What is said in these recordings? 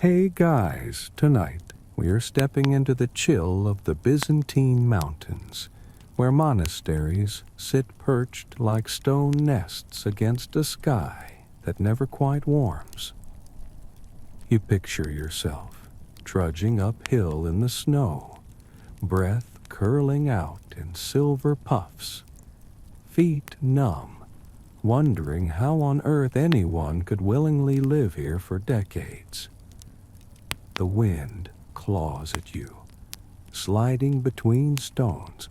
Hey guys, tonight we are stepping into the chill of the Byzantine mountains, where monasteries sit perched like stone nests against a sky that never quite warms. You picture yourself trudging uphill in the snow, breath curling out in silver puffs, feet numb, wondering how on earth anyone could willingly live here for decades. The wind claws at you, sliding between stones,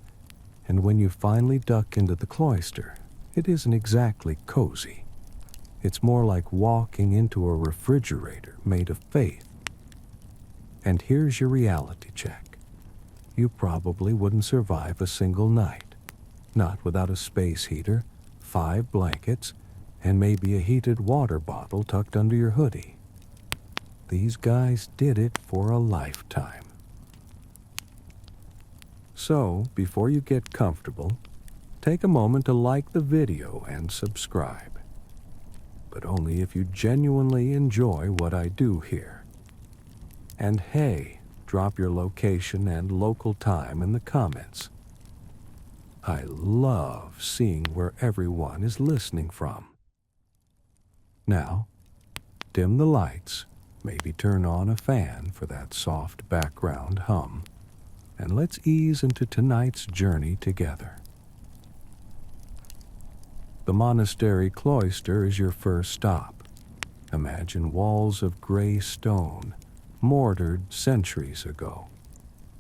and when you finally duck into the cloister, it isn't exactly cozy. It's more like walking into a refrigerator made of faith. And here's your reality check. You probably wouldn't survive a single night, not without a space heater, 5 blankets, and maybe a heated water bottle tucked under your hoodie. These guys did it for a lifetime. So, before you get comfortable, take a moment to like the video and subscribe. But only if you genuinely enjoy what I do here. And hey, drop your location and local time in the comments. I love seeing where everyone is listening from. Now, dim the lights, maybe turn on a fan for that soft background hum, and let's ease into tonight's journey together. The monastery cloister is your first stop. Imagine walls of gray stone, mortared centuries ago,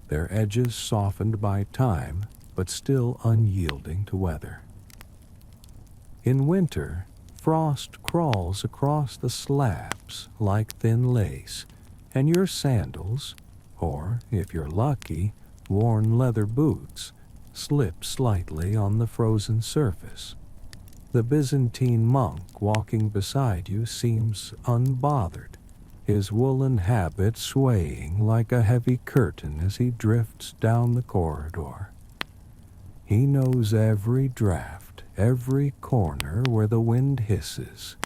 their edges softened by time, but still unyielding to weather. In winter, frost crawls across the slabs like thin lace, and your sandals, or, if you're lucky, worn leather boots, slip slightly on the frozen surface. The Byzantine monk walking beside you seems unbothered, his woolen habit swaying like a heavy curtain as he drifts down the corridor. He knows every draft, every corner where the wind hisses.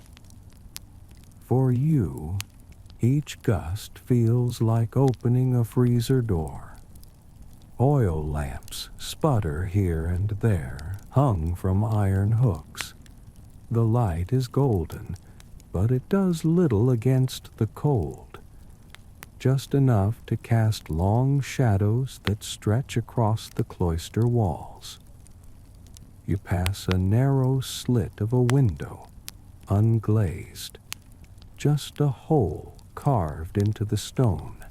For you, each gust feels like opening a freezer door. Oil lamps sputter here and there, hung from iron hooks. The light is golden, but it does little against the cold. Just enough to cast long shadows that stretch across the cloister walls. You pass a narrow slit of a window, unglazed, just a hole carved into the stone.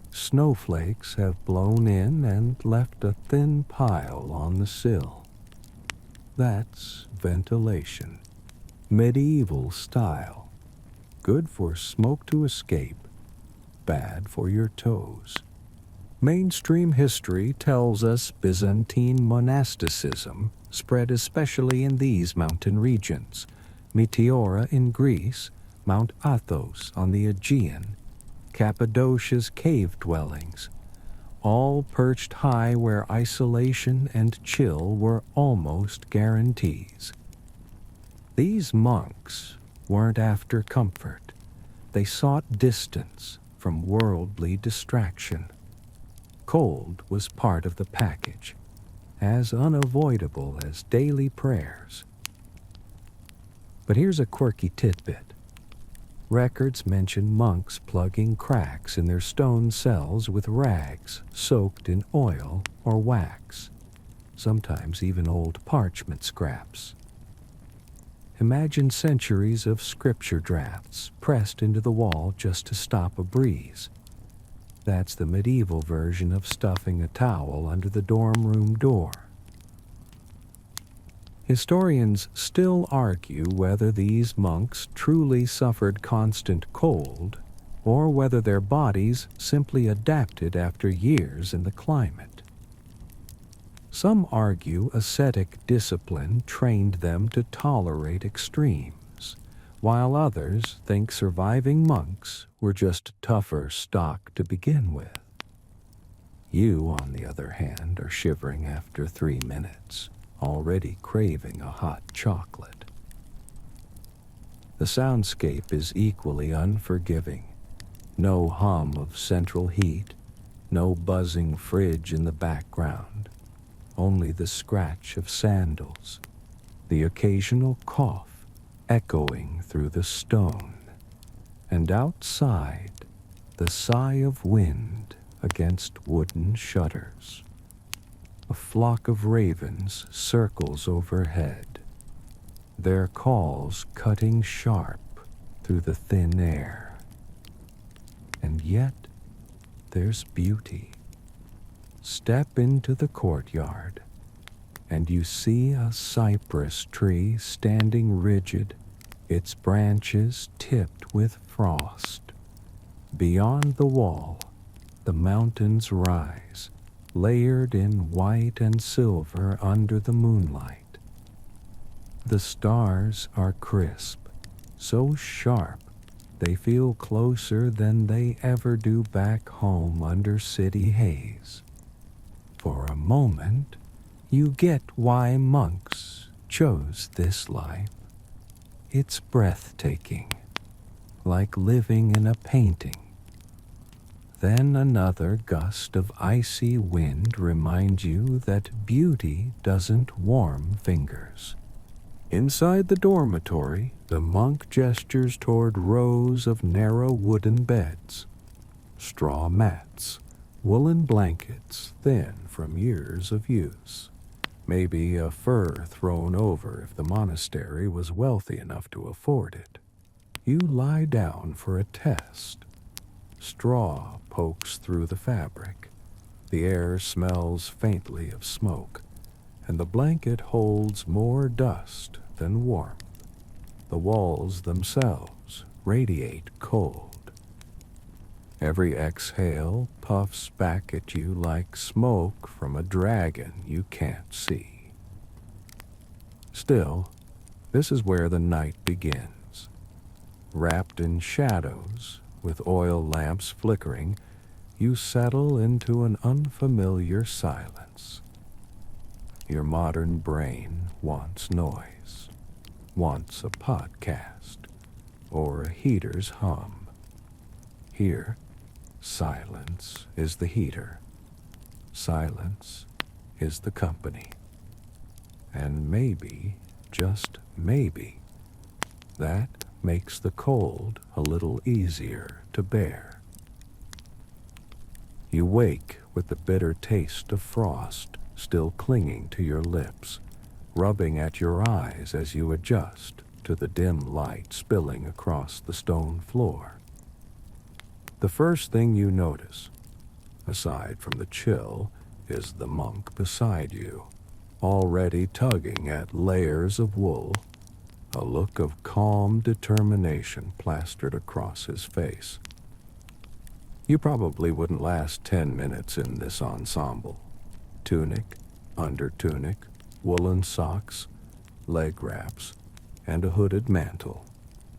Snowflakes have blown in and left a thin pile on the sill. That's ventilation, medieval style, good for smoke to escape, bad for your toes. Mainstream history tells us Byzantine monasticism spread especially in these mountain regions: Meteora in Greece, Mount Athos on the Aegean, Cappadocia's cave dwellings, all perched high where isolation and chill were almost guarantees. These monks weren't after comfort. They sought distance from worldly distraction. Cold was part of the package, as unavoidable as daily prayers. But here's a quirky tidbit. Records mention monks plugging cracks in their stone cells with rags soaked in oil or wax, sometimes even old parchment scraps. Imagine centuries of scripture drafts pressed into the wall just to stop a breeze. That's the medieval version of stuffing a towel under the dorm room door. Historians still argue whether these monks truly suffered constant cold, or whether their bodies simply adapted after years in the climate. Some argue ascetic discipline trained them to tolerate extremes, while others think surviving monks were just tougher stock to begin with. You, on the other hand, are shivering after 3 minutes, already craving a hot chocolate. The soundscape is equally unforgiving. No hum of central heat, no buzzing fridge in the background, only the scratch of sandals, the occasional cough echoing through the stone, and outside, the sigh of wind against wooden shutters. A flock of ravens circles overhead, their calls cutting sharp through the thin air. And yet, there's beauty. Step into the courtyard, and you see a cypress tree standing rigid, its branches tipped with frost. Beyond the wall, the mountains rise, layered in white and silver under the moonlight. The stars are crisp, so sharp they feel closer than they ever do back home under city haze. For a moment, you get why monks chose this life. It's breathtaking, like living in a painting. Then another gust of icy wind reminds you that beauty doesn't warm fingers. Inside the dormitory, the monk gestures toward rows of narrow wooden beds, straw mats, woolen blankets thin from years of use, maybe a fur thrown over if the monastery was wealthy enough to afford it. You lie down for a test. Straw pokes through the fabric. The air smells faintly of smoke, and the blanket holds more dust than warmth. The walls themselves radiate cold. Every exhale puffs back at you like smoke from a dragon you can't see. Still, this is where the night begins. Wrapped in shadows, with oil lamps flickering, you settle into an unfamiliar silence. Your modern brain wants noise, wants a podcast, or a heater's hum. Here, silence is the heater. Silence is the company. And maybe, just maybe, that makes the cold a little easier to bear. You wake with the bitter taste of frost still clinging to your lips, rubbing at your eyes as you adjust to the dim light spilling across the stone floor. The first thing you notice, aside from the chill, is the monk beside you, already tugging at layers of wool, a look of calm determination plastered across his face. You probably wouldn't last 10 minutes in this ensemble. Tunic, undertunic, woolen socks, leg wraps, and a hooded mantle,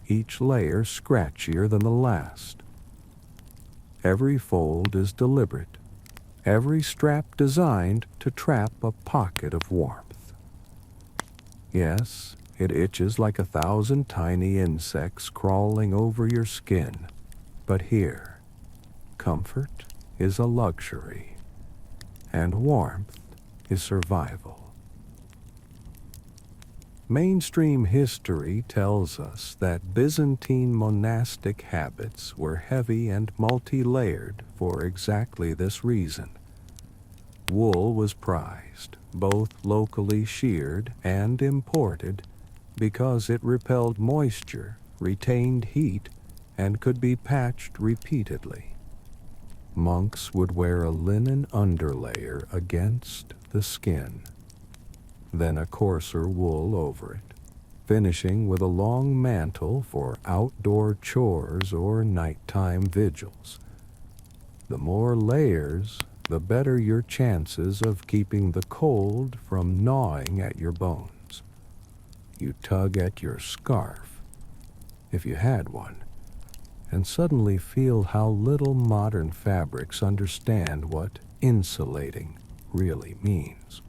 each layer scratchier than the last. Every fold is deliberate, every strap designed to trap a pocket of warmth. Yes, it itches like 1,000 tiny insects crawling over your skin, but here, comfort is a luxury, and warmth is survival. Mainstream history tells us that Byzantine monastic habits were heavy and multi-layered for exactly this reason. Wool was prized, both locally sheared and imported, because it repelled moisture, retained heat, and could be patched repeatedly. Monks would wear a linen underlayer against the skin, then a coarser wool over it, finishing with a long mantle for outdoor chores or nighttime vigils. The more layers, the better your chances of keeping the cold from gnawing at your bones. You tug at your scarf, if you had one, and suddenly feel how little modern fabrics understand what insulating really means.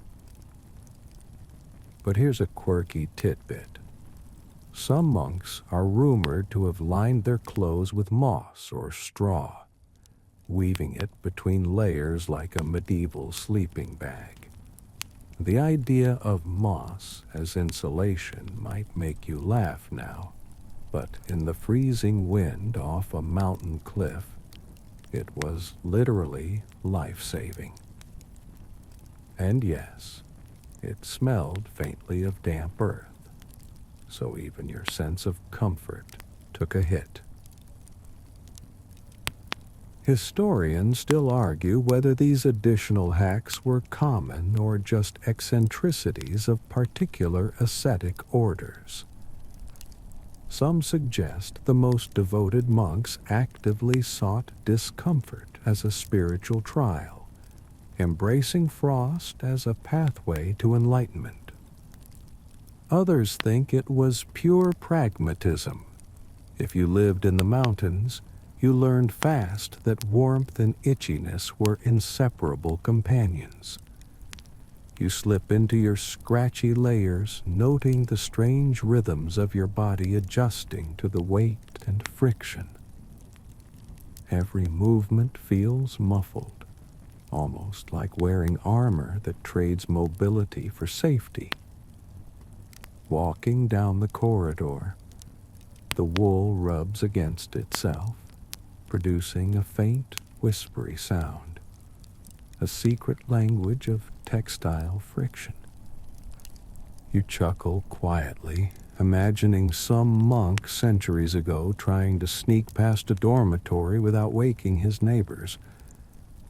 But here's a quirky tidbit. Some monks are rumored to have lined their clothes with moss or straw, weaving it between layers like a medieval sleeping bag. The idea of moss as insulation might make you laugh now, but in the freezing wind off a mountain cliff, it was literally life-saving. And yes, it smelled faintly of damp earth, so even your sense of comfort took a hit. Historians still argue whether these additional hacks were common or just eccentricities of particular ascetic orders. Some suggest the most devoted monks actively sought discomfort as a spiritual trial, embracing frost as a pathway to enlightenment. Others think it was pure pragmatism. If you lived in the mountains, you learned fast that warmth and itchiness were inseparable companions. You slip into your scratchy layers, noting the strange rhythms of your body adjusting to the weight and friction. Every movement feels muffled, almost like wearing armor that trades mobility for safety. Walking down the corridor, the wool rubs against itself, producing a faint, whispery sound, a secret language of textile friction. You chuckle quietly, imagining some monk centuries ago trying to sneak past a dormitory without waking his neighbors,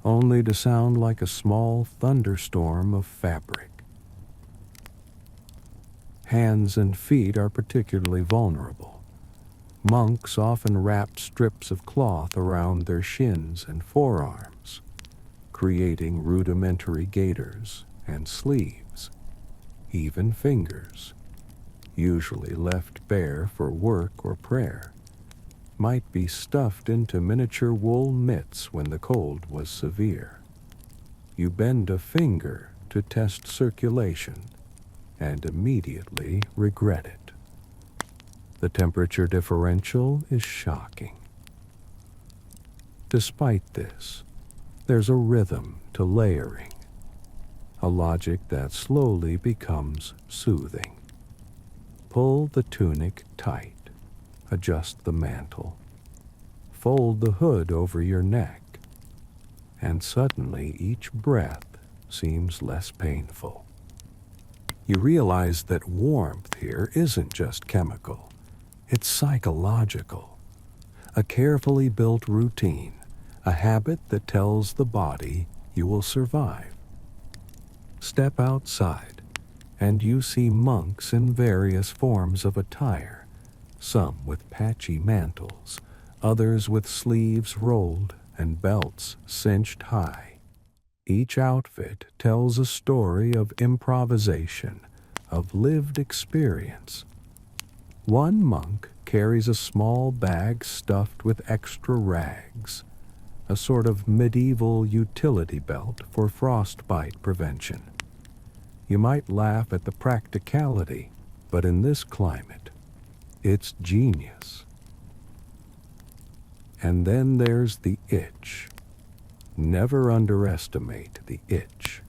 only to sound like a small thunderstorm of fabric. Hands and feet are particularly vulnerable. Monks often wrapped strips of cloth around their shins and forearms, creating rudimentary gaiters and sleeves. Even fingers, usually left bare for work or prayer, might be stuffed into miniature wool mitts when the cold was severe. You bend a finger to test circulation and immediately regret it. The temperature differential is shocking. Despite this, there's a rhythm to layering, a logic that slowly becomes soothing. Pull the tunic tight, adjust the mantle, fold the hood over your neck, and suddenly each breath seems less painful. You realize that warmth here isn't just chemical. It's psychological, a carefully built routine, a habit that tells the body you will survive. Step outside, and you see monks in various forms of attire, some with patchy mantles, others with sleeves rolled and belts cinched high. Each outfit tells a story of improvisation, of lived experience. One monk carries a small bag stuffed with extra rags, a sort of medieval utility belt for frostbite prevention. You might laugh at the practicality, but in this climate, it's genius. And then there's the itch. Never underestimate the itch.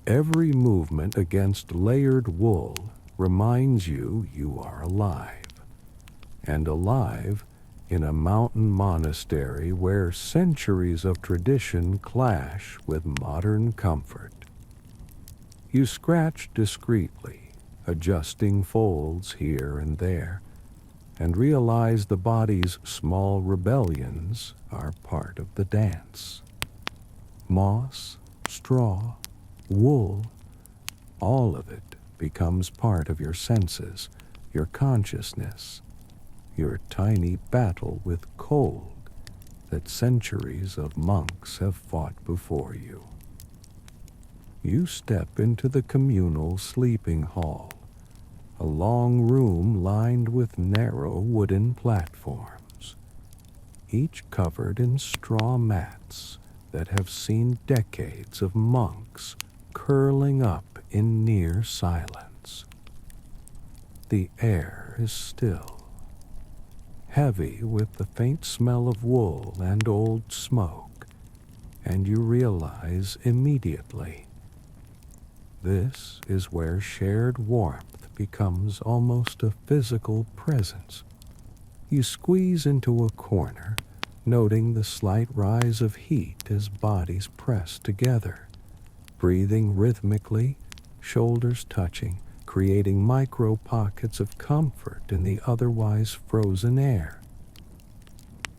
Every movement against layered wool reminds you you are alive, and alive in a mountain monastery where centuries of tradition clash with modern comfort. You scratch discreetly, adjusting folds here and there, and realize the body's small rebellions are part of the dance. Moss, straw, wool, all of it becomes part of your senses, your consciousness, your tiny battle with cold that centuries of monks have fought before you. You step into the communal sleeping hall, a long room lined with narrow wooden platforms, each covered in straw mats that have seen decades of monks curling up in near silence. The air is still, heavy with the faint smell of wool and old smoke, and you realize immediately this is where shared warmth becomes almost a physical presence. You squeeze into a corner, noting the slight rise of heat as bodies press together, breathing rhythmically, shoulders touching, creating micro pockets of comfort in the otherwise frozen air.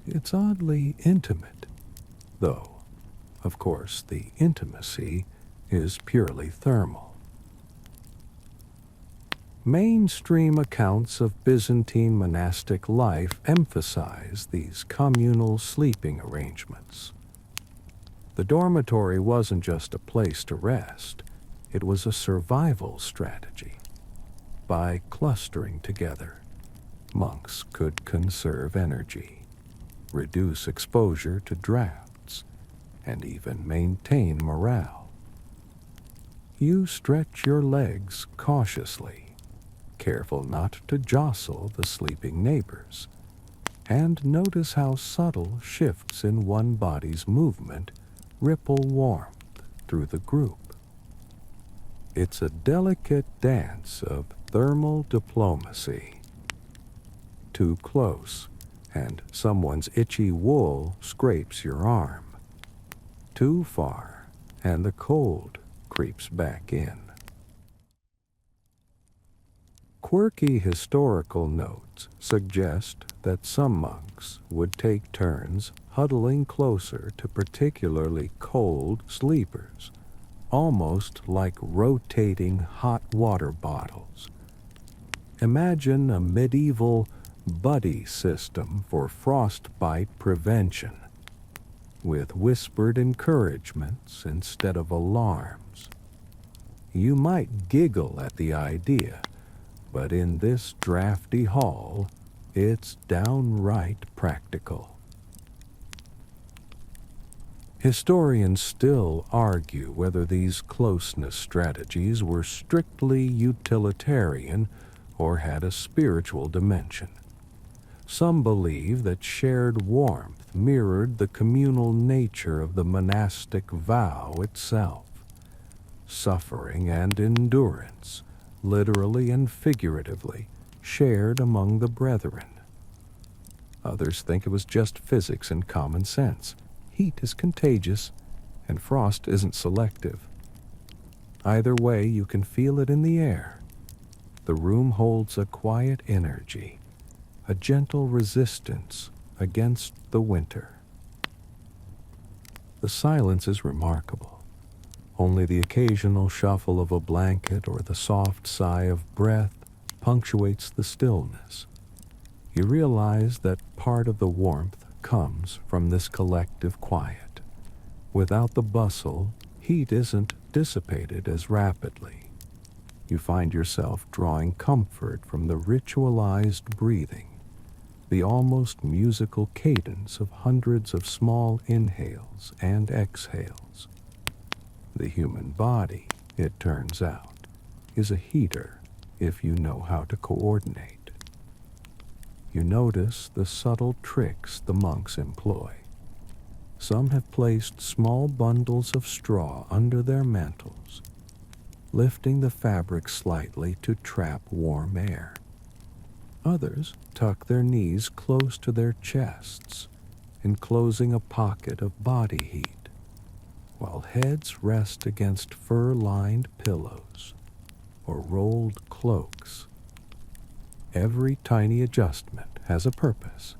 It's oddly intimate, though, of course, the intimacy is purely thermal. Mainstream accounts of Byzantine monastic life emphasize these communal sleeping arrangements. The dormitory wasn't just a place to rest, it was a survival strategy. By clustering together, monks could conserve energy, reduce exposure to drafts, and even maintain morale. You stretch your legs cautiously, careful not to jostle the sleeping neighbors, and notice how subtle shifts in one body's movement ripple warmth through the group. It's a delicate dance of thermal diplomacy. Too close, and someone's itchy wool scrapes your arm. Too far, and the cold creeps back in. Quirky historical notes suggest that some monks would take turns huddling closer to particularly cold sleepers, almost like rotating hot water bottles. Imagine a medieval buddy system for frostbite prevention, with whispered encouragements instead of alarms. You might giggle at the idea, but in this drafty hall, it's downright practical. Historians still argue whether these closeness strategies were strictly utilitarian or had a spiritual dimension. Some believe that shared warmth mirrored the communal nature of the monastic vow itself. Suffering and endurance, literally and figuratively, shared among the brethren. Others think it was just physics and common sense. Heat is contagious, and frost isn't selective. Either way, you can feel it in the air. The room holds a quiet energy, a gentle resistance against the winter. The silence is remarkable. Only the occasional shuffle of a blanket or the soft sigh of breath punctuates the stillness. You realize that part of the warmth comes from this collective quiet. Without the bustle, heat isn't dissipated as rapidly. You find yourself drawing comfort from the ritualized breathing, the almost musical cadence of hundreds of small inhales and exhales. The human body, it turns out, is a heater if you know how to coordinate. You notice the subtle tricks the monks employ. Some have placed small bundles of straw under their mantles, lifting the fabric slightly to trap warm air. Others tuck their knees close to their chests, enclosing a pocket of body heat, while heads rest against fur-lined pillows or rolled cloaks. Every tiny adjustment has a purpose.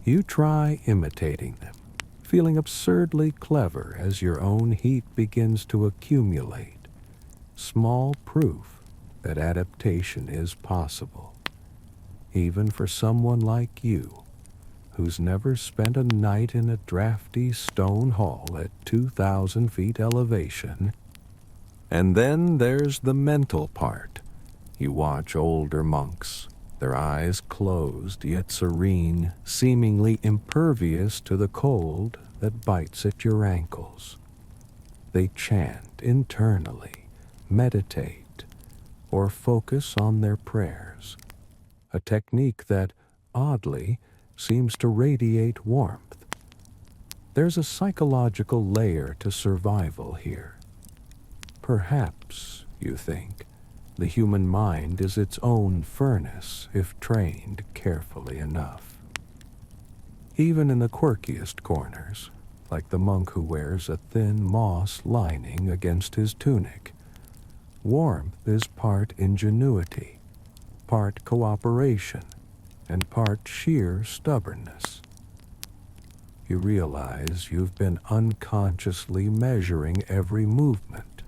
You try imitating them, feeling absurdly clever as your own heat begins to accumulate. Small proof that adaptation is possible, even for someone like you, who's never spent a night in a drafty stone hall at 2,000 feet elevation. And then there's the mental part. You watch older monks, their eyes closed yet serene, seemingly impervious to the cold that bites at your ankles. They chant internally, meditate, or focus on their prayers, a technique that, oddly, seems to radiate warmth. There's a psychological layer to survival here. Perhaps, you think, the human mind is its own furnace if trained carefully enough. Even in the quirkiest corners, like the monk who wears a thin moss lining against his tunic, warmth is part ingenuity, part cooperation, and part sheer stubbornness. You realize you've been unconsciously measuring every movement,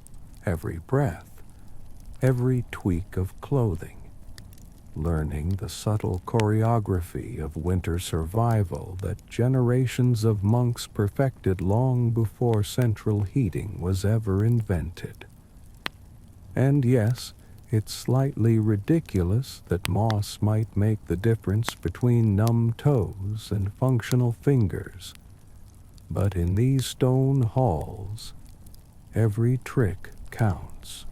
every breath, every tweak of clothing, learning the subtle choreography of winter survival that generations of monks perfected long before central heating was ever invented. And yes, it's slightly ridiculous that moss might make the difference between numb toes and functional fingers. But in these stone halls, every trick counts.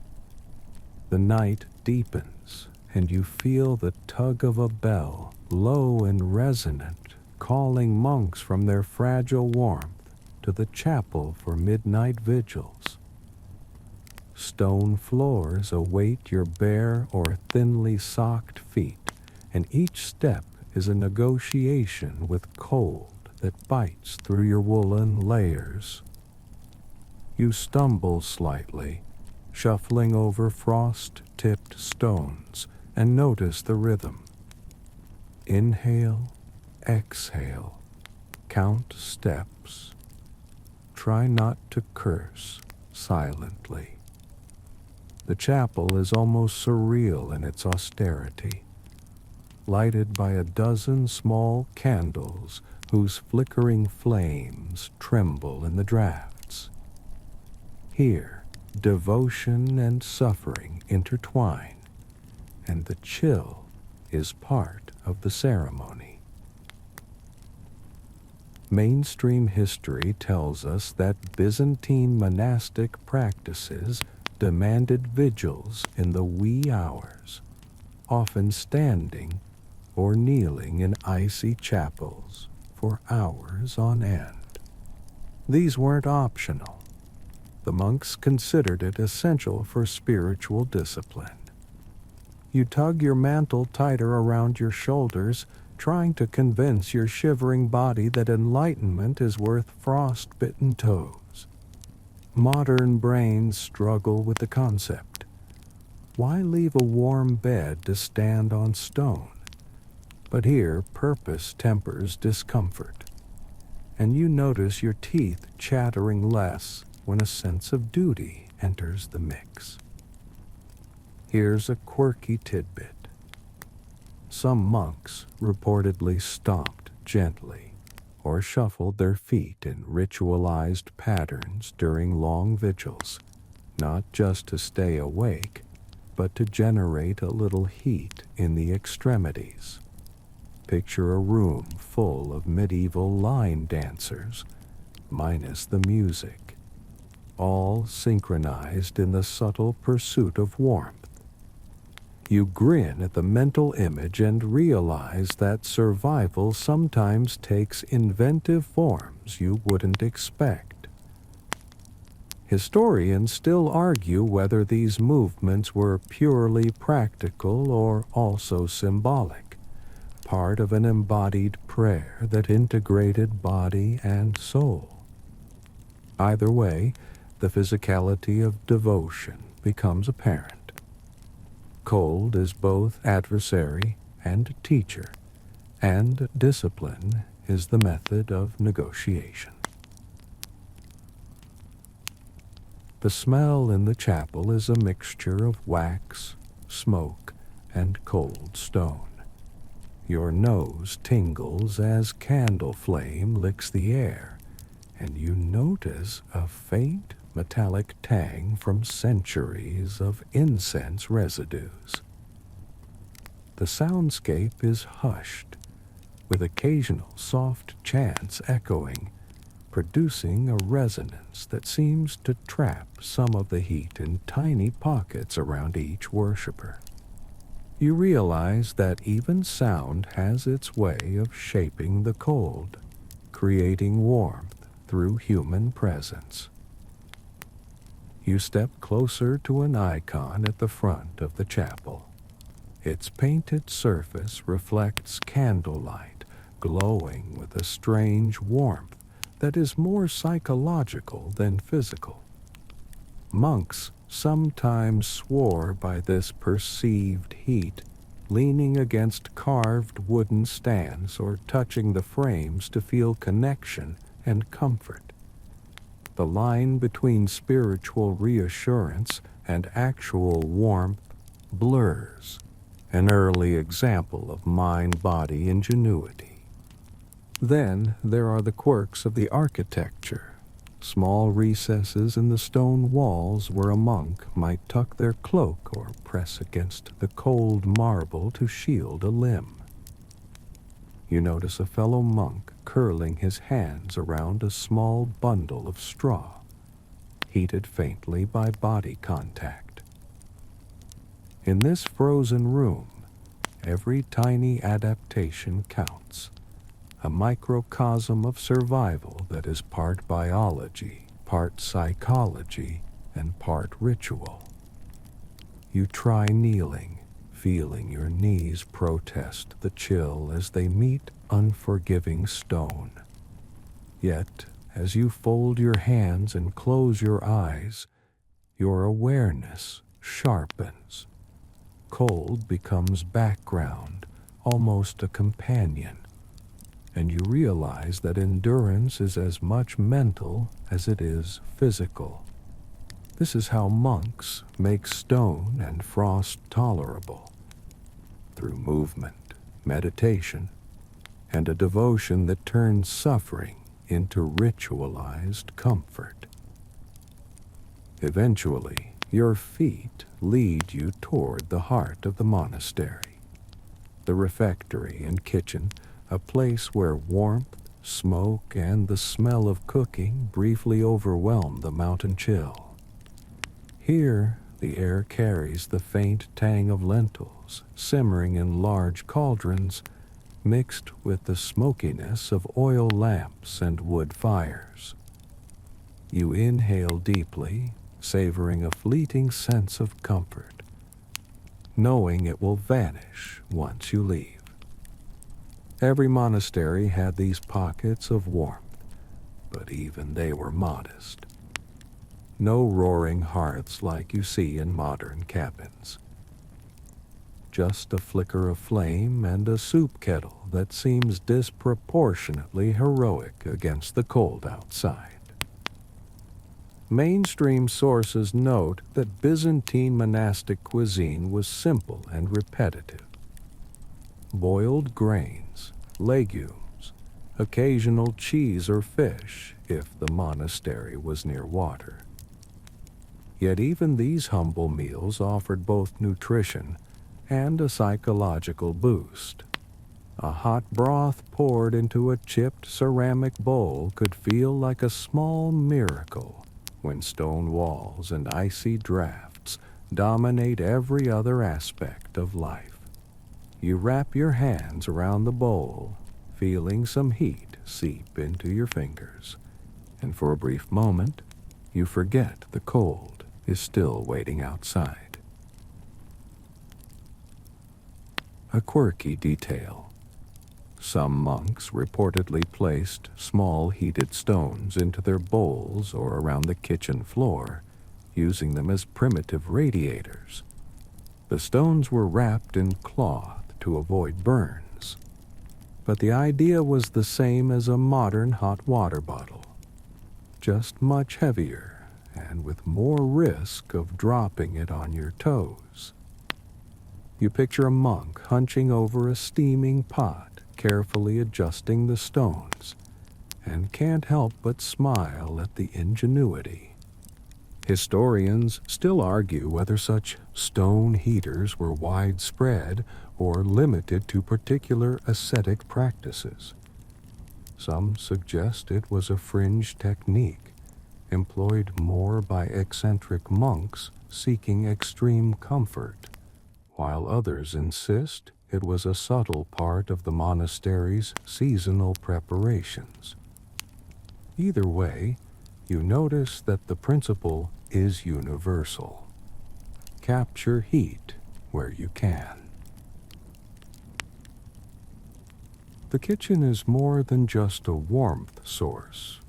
The night deepens, and you feel the tug of a bell, low and resonant, calling monks from their fragile warmth to the chapel for midnight vigils. Stone floors await your bare or thinly socked feet, and each step is a negotiation with cold that bites through your woolen layers. You stumble slightly, shuffling over frost-tipped stones, and notice the rhythm. Inhale, exhale, count steps. Try not to curse silently. The chapel is almost surreal in its austerity, lighted by a dozen small candles whose flickering flames tremble in the drafts. Here, devotion and suffering intertwine, and the chill is part of the ceremony. Mainstream history tells us that Byzantine monastic practices demanded vigils in the wee hours, often standing or kneeling in icy chapels for hours on end. These weren't optional. The monks considered it essential for spiritual discipline. You tug your mantle tighter around your shoulders, trying to convince your shivering body that enlightenment is worth frost-bitten toes. Modern brains struggle with the concept. Why leave a warm bed to stand on stone? But here, purpose tempers discomfort, and you notice your teeth chattering less when a sense of duty enters the mix. Here's a quirky tidbit. Some monks reportedly stomped gently or shuffled their feet in ritualized patterns during long vigils, not just to stay awake, but to generate a little heat in the extremities. Picture a room full of medieval line dancers, minus the music, all synchronized in the subtle pursuit of warmth. You grin at the mental image and realize that survival sometimes takes inventive forms you wouldn't expect. Historians still argue whether these movements were purely practical or also symbolic, part of an embodied prayer that integrated body and soul. Either way, the physicality of devotion becomes apparent. Cold is both adversary and teacher, and discipline is the method of negotiation. The smell in the chapel is a mixture of wax, smoke, and cold stone. Your nose tingles as candle flame licks the air, and you notice a faint metallic tang from centuries of incense residues. The soundscape is hushed, with occasional soft chants echoing, producing a resonance that seems to trap some of the heat in tiny pockets around each worshiper. You realize that even sound has its way of shaping the cold, creating warmth through human presence. You step closer to an icon at the front of the chapel. Its painted surface reflects candlelight, glowing with a strange warmth that is more psychological than physical. Monks sometimes swore by this perceived heat, leaning against carved wooden stands or touching the frames to feel connection and comfort. The line between spiritual reassurance and actual warmth blurs, an early example of mind-body ingenuity. Then there are the quirks of the architecture, small recesses in the stone walls where a monk might tuck their cloak or press against the cold marble to shield a limb. You notice a fellow monk curling his hands around a small bundle of straw, heated faintly by body contact. In this frozen room, every tiny adaptation counts, a microcosm of survival that is part biology, part psychology, and part ritual. You try kneeling, feeling your knees protest the chill as they meet unforgiving stone. Yet, as you fold your hands and close your eyes, your awareness sharpens. Cold becomes background, almost a companion, and you realize that endurance is as much mental as it is physical. This is how monks make stone and frost tolerable, through movement, meditation, and a devotion that turns suffering into ritualized comfort. Eventually, your feet lead you toward the heart of the monastery, the refectory and kitchen, a place where warmth, smoke, and the smell of cooking briefly overwhelm the mountain chill. Here, the air carries the faint tang of lentils, simmering in large cauldrons, mixed with the smokiness of oil lamps and wood fires. You inhale deeply, savoring a fleeting sense of comfort, knowing it will vanish once you leave. Every monastery had these pockets of warmth, but even they were modest. No roaring hearths like you see in modern cabins. Just a flicker of flame and a soup kettle that seems disproportionately heroic against the cold outside. Mainstream sources note that Byzantine monastic cuisine was simple and repetitive. Boiled grains, legumes, occasional cheese or fish if the monastery was near water. Yet even these humble meals offered both nutrition and a psychological boost. A hot broth poured into a chipped ceramic bowl could feel like a small miracle when stone walls and icy drafts dominate every other aspect of life. You wrap your hands around the bowl, feeling some heat seep into your fingers, and for a brief moment, you forget the cold is still waiting outside. A quirky detail. Some monks reportedly placed small heated stones into their bowls or around the kitchen floor, using them as primitive radiators. The stones were wrapped in cloth to avoid burns, but the idea was the same as a modern hot water bottle, just much heavier and with more risk of dropping it on your toes. You picture a monk hunching over a steaming pot, carefully adjusting the stones, and can't help but smile at the ingenuity. Historians still argue whether such stone heaters were widespread or limited to particular ascetic practices. Some suggest it was a fringe technique employed more by eccentric monks seeking extreme comfort, while others insist it was a subtle part of the monastery's seasonal preparations. Either way, you notice that the principle is universal. Capture heat where you can. The kitchen is more than just a warmth source.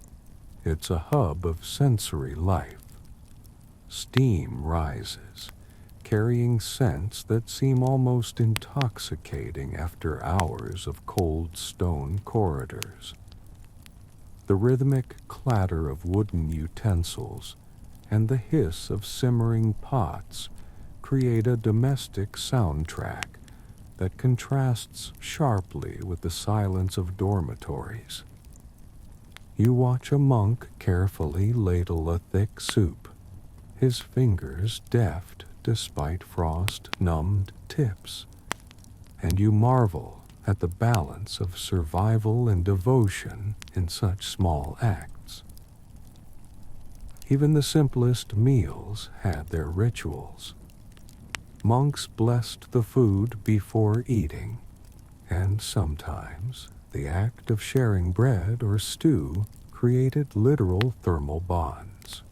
It's a hub of sensory life. Steam rises, carrying scents that seem almost intoxicating after hours of cold stone corridors. The rhythmic clatter of wooden utensils and the hiss of simmering pots create a domestic soundtrack that contrasts sharply with the silence of dormitories. You watch a monk carefully ladle a thick soup, his fingers deft despite frost-numbed tips, and you marvel at the balance of survival and devotion in such small acts. Even the simplest meals had their rituals. Monks blessed the food before eating, and sometimes the act of sharing bread or stew created literal thermal bonds.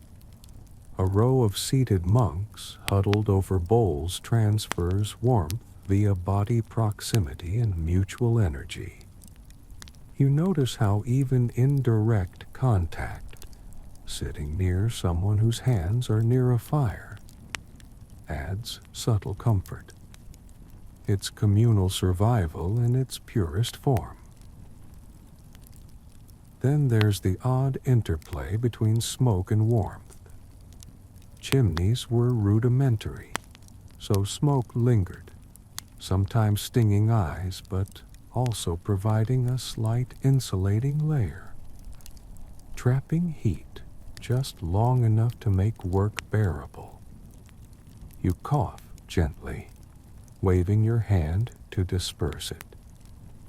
A row of seated monks huddled over bowls transfers warmth via body proximity and mutual energy. You notice how even indirect contact, sitting near someone whose hands are near a fire, adds subtle comfort. It's communal survival in its purest form. Then there's the odd interplay between smoke and warmth. Chimneys were rudimentary, so smoke lingered, sometimes stinging eyes, but also providing a slight insulating layer, trapping heat just long enough to make work bearable. You cough gently, waving your hand to disperse it,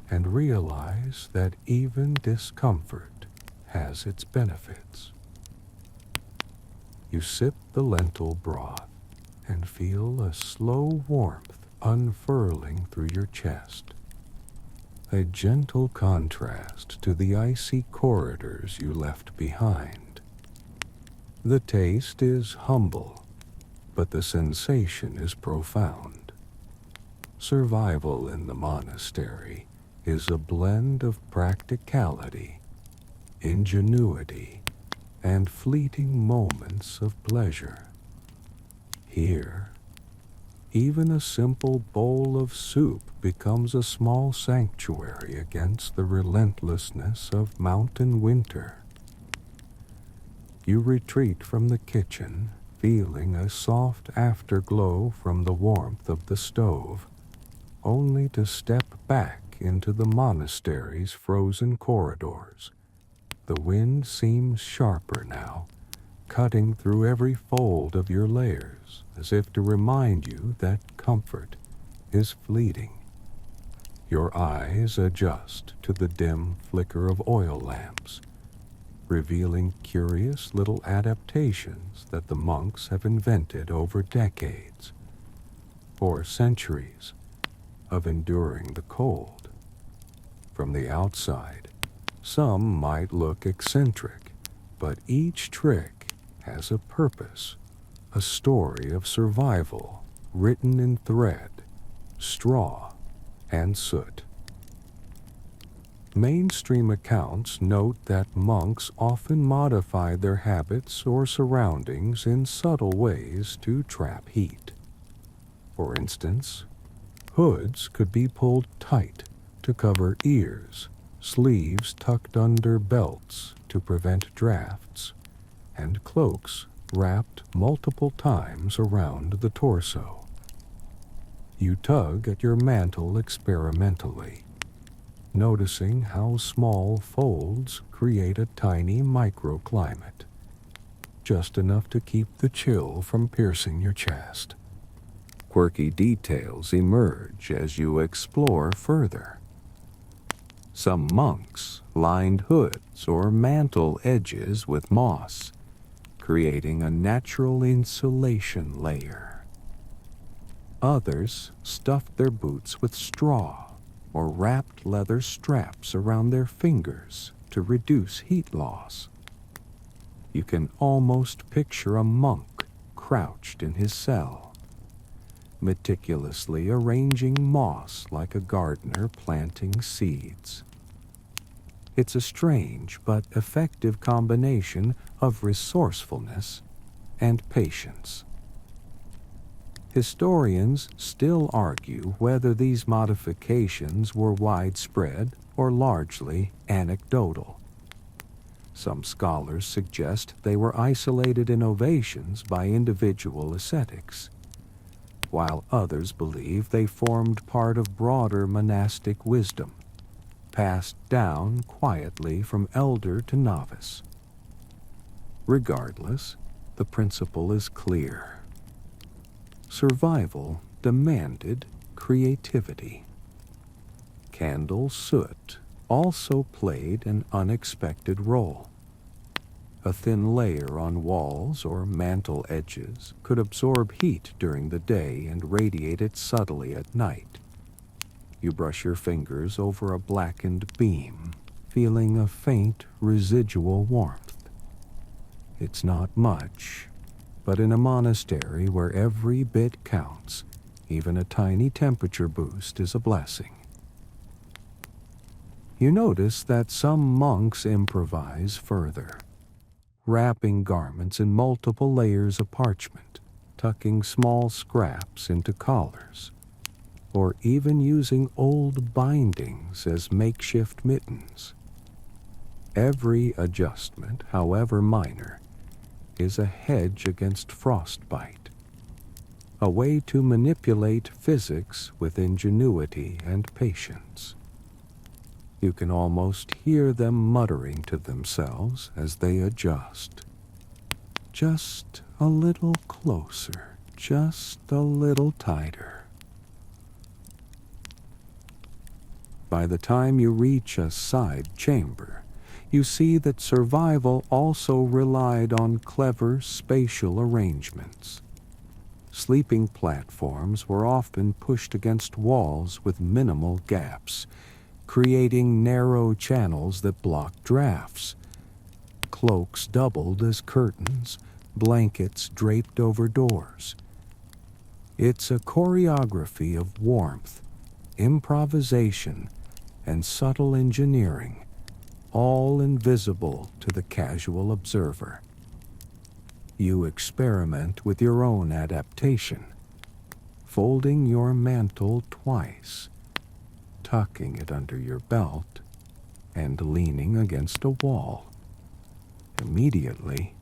and realize that even discomfort has its benefits. You sip the lentil broth and feel a slow warmth unfurling through your chest, a gentle contrast to the icy corridors you left behind. The taste is humble, but the sensation is profound. Survival in the monastery is a blend of practicality, ingenuity, and fleeting moments of pleasure. Here, even a simple bowl of soup becomes a small sanctuary against the relentlessness of mountain winter. You retreat from the kitchen, feeling a soft afterglow from the warmth of the stove, only to step back into the monastery's frozen corridors. The wind seems sharper now, cutting through every fold of your layers, as if to remind you that comfort is fleeting. Your eyes adjust to the dim flicker of oil lamps, revealing curious little adaptations that the monks have invented over decades, or centuries of enduring the cold. From the outside, some might look eccentric, but each trick has a purpose, a story of survival written in thread, straw, and soot. Mainstream accounts note that monks often modify their habits or surroundings in subtle ways to trap heat. For instance, hoods could be pulled tight to cover ears, sleeves tucked under belts to prevent drafts, and cloaks wrapped multiple times around the torso. You tug at your mantle experimentally, noticing how small folds create a tiny microclimate, just enough to keep the chill from piercing your chest. Quirky details emerge as you explore further. Some monks lined hoods or mantle edges with moss, creating a natural insulation layer. Others stuffed their boots with straw or wrapped leather straps around their fingers to reduce heat loss. You can almost picture a monk crouched in his cell, meticulously arranging moss like a gardener planting seeds. It's a strange but effective combination of resourcefulness and patience. Historians still argue whether these modifications were widespread or largely anecdotal. Some scholars suggest they were isolated innovations by individual ascetics, while others believe they formed part of broader monastic wisdom, passed down quietly from elder to novice. Regardless, the principle is clear. Survival demanded creativity. Candle soot also played an unexpected role. A thin layer on walls or mantle edges could absorb heat during the day and radiate it subtly at night. You brush your fingers over a blackened beam, feeling a faint residual warmth. It's not much, but in a monastery where every bit counts, even a tiny temperature boost is a blessing. You notice that some monks improvise further, wrapping garments in multiple layers of parchment, tucking small scraps into collars, or even using old bindings as makeshift mittens. Every adjustment, however minor, is a hedge against frostbite, a way to manipulate physics with ingenuity and patience. You can almost hear them muttering to themselves as they adjust. Just a little closer, just a little tighter. By the time you reach a side chamber, you see that survival also relied on clever spatial arrangements. Sleeping platforms were often pushed against walls with minimal gaps, creating narrow channels that blocked drafts. Cloaks doubled as curtains, blankets draped over doors. It's a choreography of warmth, improvisation, and subtle engineering, all invisible to the casual observer. You experiment with your own adaptation, folding your mantle twice, tucking it under your belt, and leaning against a wall. Immediately,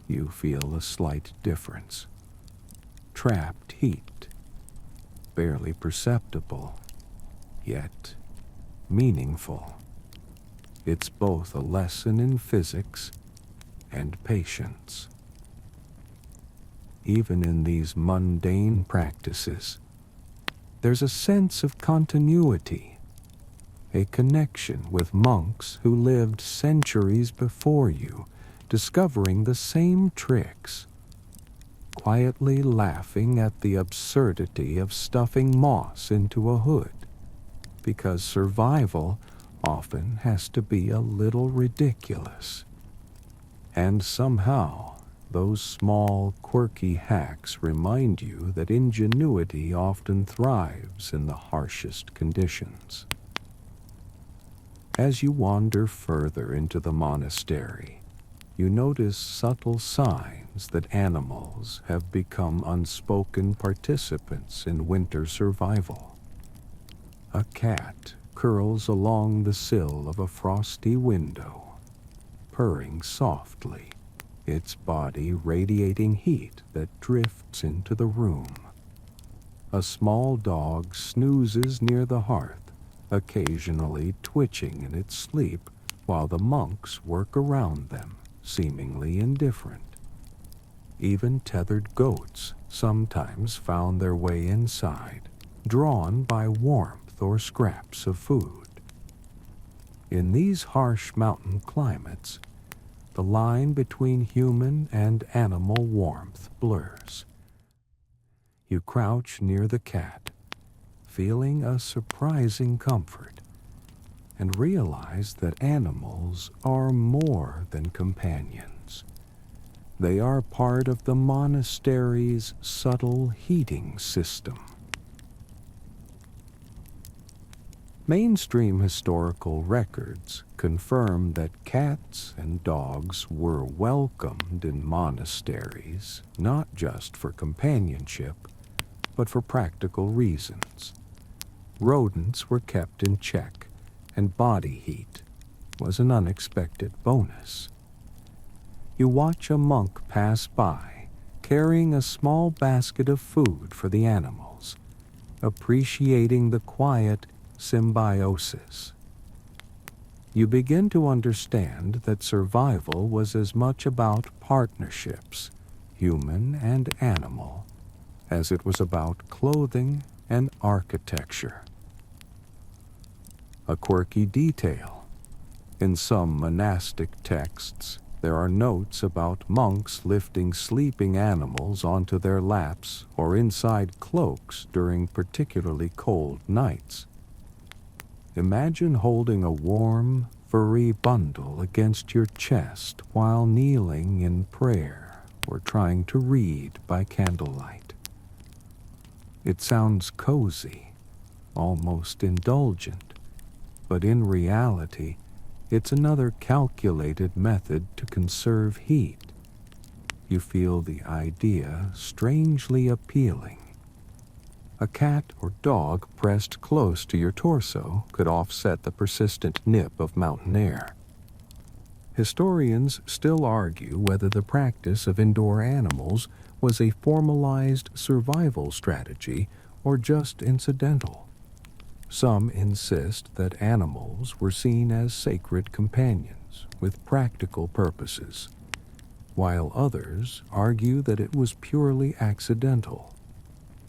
you feel a slight difference. Trapped heat, barely perceptible, yet meaningful. It's both a lesson in physics and patience. Even in these mundane practices, there's a sense of continuity, a connection with monks who lived centuries before you, discovering the same tricks, quietly laughing at the absurdity of stuffing moss into a hood, because survival often has to be a little ridiculous. And somehow, those small, quirky hacks remind you that ingenuity often thrives in the harshest conditions. As you wander further into the monastery, you notice subtle signs that animals have become unspoken participants in winter survival. A cat curls along the sill of a frosty window, purring softly, its body radiating heat that drifts into the room. A small dog snoozes near the hearth, occasionally twitching in its sleep while the monks work around them, seemingly indifferent. Even tethered goats sometimes found their way inside, drawn by warmth or scraps of food. In these harsh mountain climates, the line between human and animal warmth blurs. You crouch near the cat, feeling a surprising comfort, and realize that animals are more than companions. They are part of the monastery's subtle heating system. Mainstream historical records confirm that cats and dogs were welcomed in monasteries, not just for companionship, but for practical reasons. Rodents were kept in check, and body heat was an unexpected bonus. You watch a monk pass by, carrying a small basket of food for the animals, appreciating the quiet symbiosis. You begin to understand that survival was as much about partnerships, human and animal, as it was about clothing and architecture. A quirky detail. In some monastic texts, there are notes about monks lifting sleeping animals onto their laps or inside cloaks during particularly cold nights. Imagine holding a warm, furry bundle against your chest while kneeling in prayer or trying to read by candlelight. It sounds cozy, almost indulgent, but in reality, it's another calculated method to conserve heat. You feel the idea strangely appealing. A cat or dog pressed close to your torso could offset the persistent nip of mountain air. Historians still argue whether the practice of indoor animals was a formalized survival strategy or just incidental. Some insist that animals were seen as sacred companions with practical purposes, while others argue that it was purely accidental,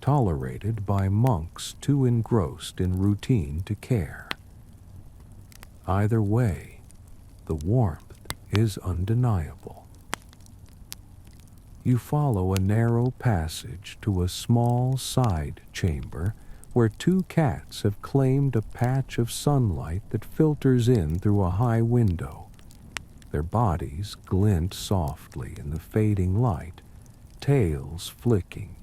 tolerated by monks too engrossed in routine to care. Either way, the warmth is undeniable. You follow a narrow passage to a small side chamber where two cats have claimed a patch of sunlight that filters in through a high window. Their bodies glint softly in the fading light, tails flicking.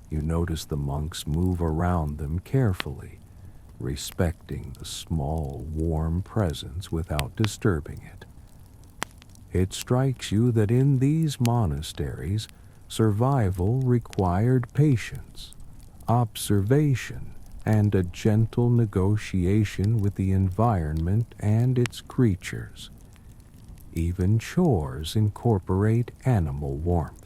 You notice the monks move around them carefully, respecting the small, warm presence without disturbing it. It strikes you that in these monasteries, survival required patience, observation, and a gentle negotiation with the environment and its creatures. Even chores incorporate animal warmth.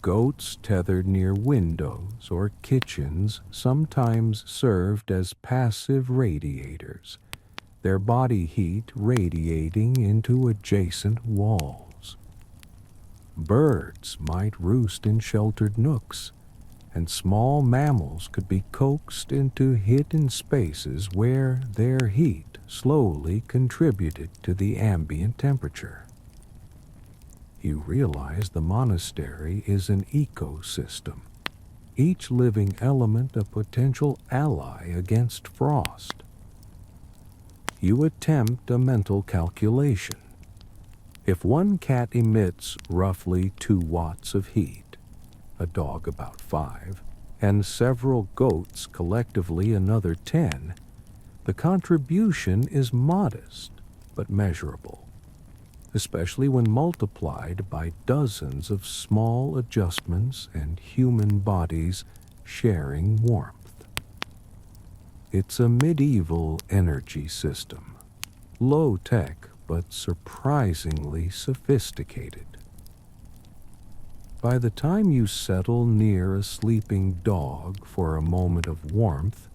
Goats tethered near windows or kitchens sometimes served as passive radiators, their body heat radiating into adjacent walls. Birds might roost in sheltered nooks, and small mammals could be coaxed into hidden spaces where their heat slowly contributed to the ambient temperature. You realize the monastery is an ecosystem, each living element a potential ally against frost. You attempt a mental calculation. If one cat emits roughly 2 watts of heat, a dog about 5, and several goats collectively another 10, the contribution is modest but measurable, especially when multiplied by dozens of small adjustments and human bodies sharing warmth. It's a medieval energy system, low-tech but surprisingly sophisticated. By the time you settle near a sleeping dog for a moment of warmth,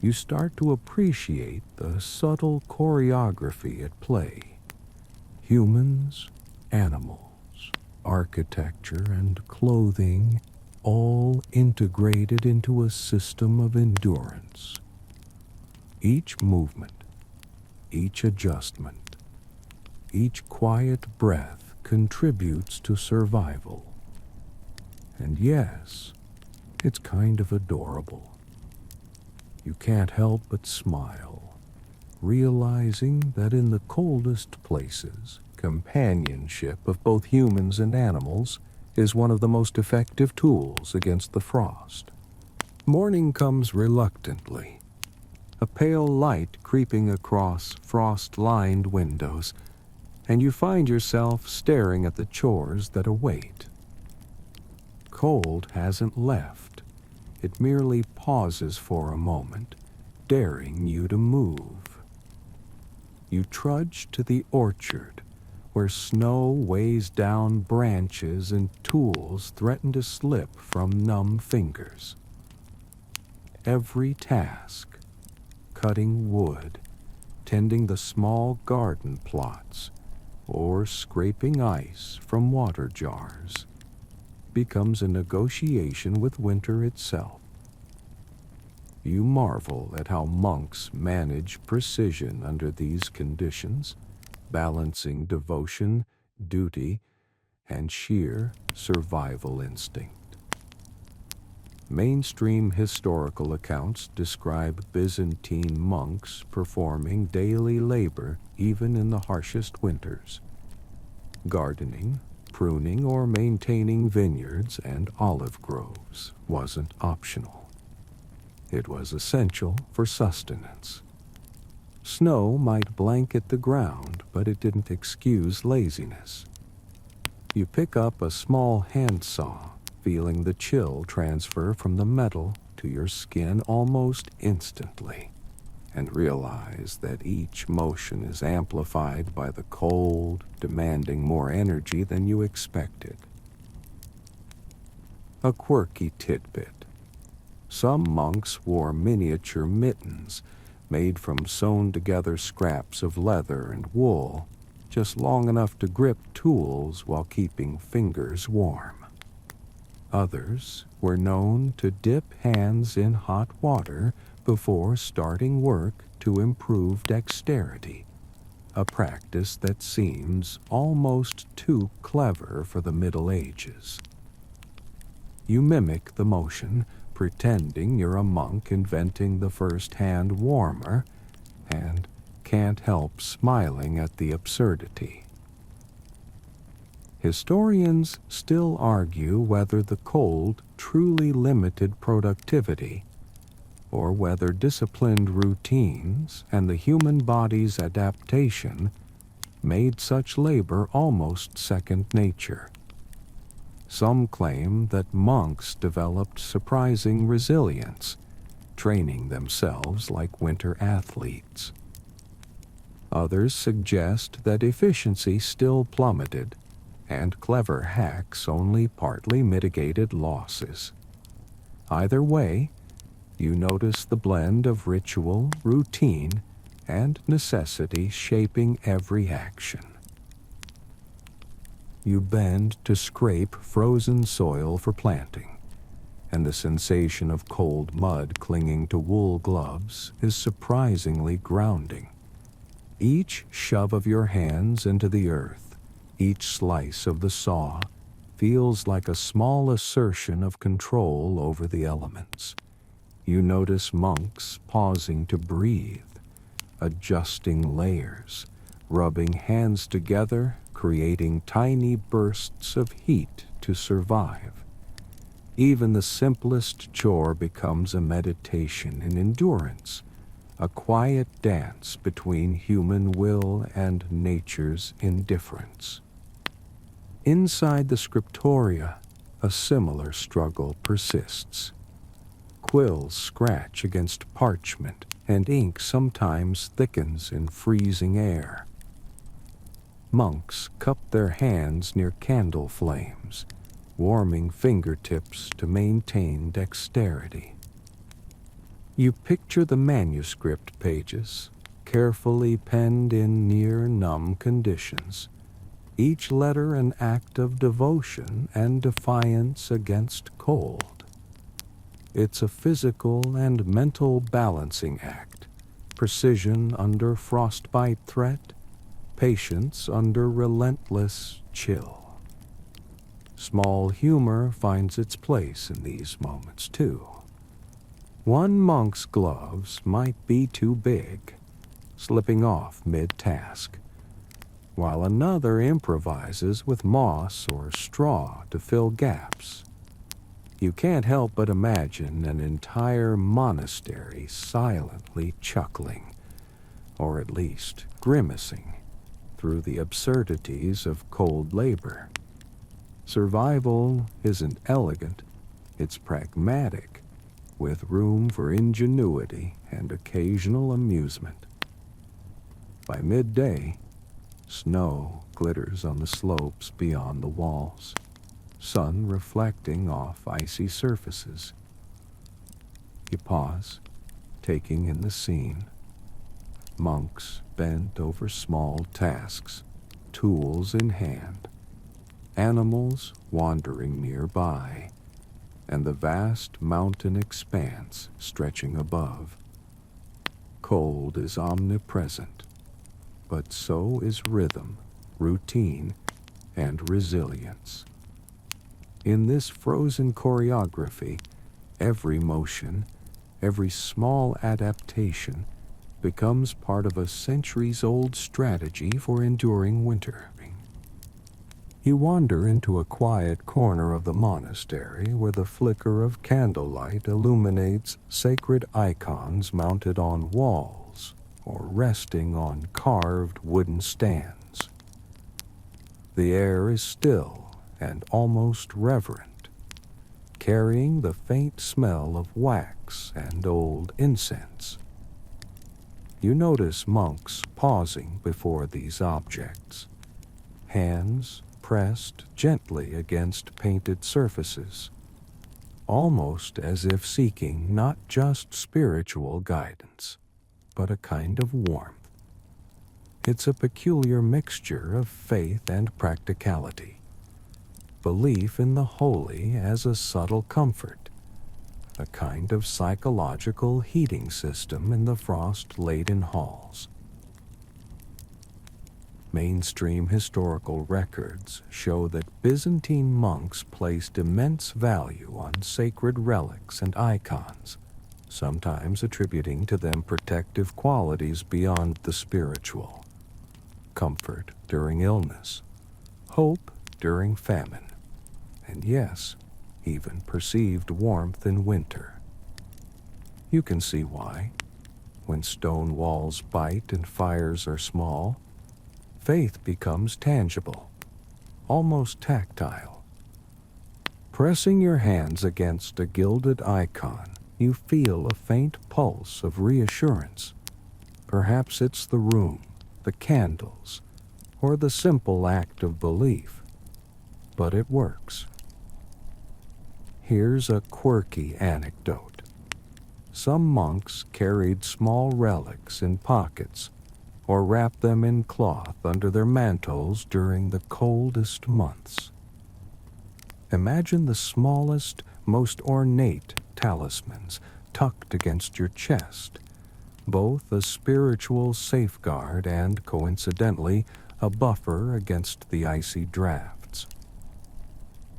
you start to appreciate the subtle choreography at play. Humans, animals, architecture, and clothing all integrated into a system of endurance. Each movement, Each adjustment, each quiet breath contributes to survival. And yes, it's kind of adorable. You can't help but smile, realizing that in the coldest places, companionship of both humans and animals is one of the most effective tools against the frost. Morning comes reluctantly, a pale light creeping across frost-lined windows, and you find yourself staring at the chores that await. Cold hasn't left. It merely pauses for a moment, daring you to move. You trudge to the orchard, where snow weighs down branches and tools threaten to slip from numb fingers. Every task, cutting wood, tending the small garden plots, or scraping ice from water jars, becomes a negotiation with winter itself. You marvel at how monks manage precision under these conditions, balancing devotion, duty, and sheer survival instinct. Mainstream historical accounts describe Byzantine monks performing daily labor even in the harshest winters. Gardening, pruning, or maintaining vineyards and olive groves wasn't optional. It was essential for sustenance. Snow might blanket the ground, but it didn't excuse laziness. You pick up a small handsaw, feeling the chill transfer from the metal to your skin almost instantly, and realize that each motion is amplified by the cold, demanding more energy than you expected. A quirky tidbit. Some monks wore miniature mittens made from sewn-together scraps of leather and wool, just long enough to grip tools while keeping fingers warm. Others were known to dip hands in hot water before starting work to improve dexterity, a practice that seems almost too clever for the Middle Ages. You mimic the motion, pretending you're a monk inventing the first hand warmer, and can't help smiling at the absurdity. Historians still argue whether the cold truly limited productivity, or whether disciplined routines and the human body's adaptation made such labor almost second nature. Some claim that monks developed surprising resilience, training themselves like winter athletes. Others suggest that efficiency still plummeted, and clever hacks only partly mitigated losses. Either way, you notice the blend of ritual, routine, and necessity shaping every action. You bend to scrape frozen soil for planting, and the sensation of cold mud clinging to wool gloves is surprisingly grounding. Each shove of your hands into the earth, each slice of the saw, feels like a small assertion of control over the elements. You notice monks pausing to breathe, adjusting layers, rubbing hands together, creating tiny bursts of heat to survive. Even the simplest chore becomes a meditation in endurance, a quiet dance between human will and nature's indifference. Inside the scriptoria, a similar struggle persists. Quills scratch against parchment, and ink sometimes thickens in freezing air. Monks cup their hands near candle flames, warming fingertips to maintain dexterity. You picture the manuscript pages, carefully penned in near-numb conditions, each letter an act of devotion and defiance against cold. It's a physical and mental balancing act, precision under frostbite threat, patience under relentless chill. Small humor finds its place in these moments, too. One monk's gloves might be too big, slipping off mid-task, while another improvises with moss or straw to fill gaps. You can't help but imagine an entire monastery silently chuckling, or at least grimacing, through the absurdities of cold labor. Survival isn't elegant, it's pragmatic, with room for ingenuity and occasional amusement. By midday, snow glitters on the slopes beyond the walls, sun reflecting off icy surfaces. You pause, taking in the scene. Monks bent over small tasks, tools in hand, animals wandering nearby, and the vast mountain expanse stretching above. Cold is omnipresent, but so is rhythm, routine, and resilience. In this frozen choreography, every motion, every small adaptation becomes part of a centuries-old strategy for enduring winter. You wander into a quiet corner of the monastery where the flicker of candlelight illuminates sacred icons mounted on walls or resting on carved wooden stands. The air is still and almost reverent, carrying the faint smell of wax and old incense. You notice monks pausing before these objects, hands pressed gently against painted surfaces, almost as if seeking not just spiritual guidance, but a kind of warmth. It's a peculiar mixture of faith and practicality, belief in the holy as a subtle comfort, a kind of psychological heating system in the frost-laden halls. Mainstream historical records show that Byzantine monks placed immense value on sacred relics and icons, sometimes attributing to them protective qualities beyond the spiritual. Comfort during illness, hope during famine, and yes, even perceived warmth in winter. You can see why, when stone walls bite and fires are small, faith becomes tangible, almost tactile. Pressing your hands against a gilded icon, you feel a faint pulse of reassurance. Perhaps it's the room, the candles, or the simple act of belief, but it works. Here's a quirky anecdote. Some monks carried small relics in pockets or wrapped them in cloth under their mantles during the coldest months. Imagine the smallest, most ornate talismans tucked against your chest, both a spiritual safeguard and, coincidentally, a buffer against the icy drafts.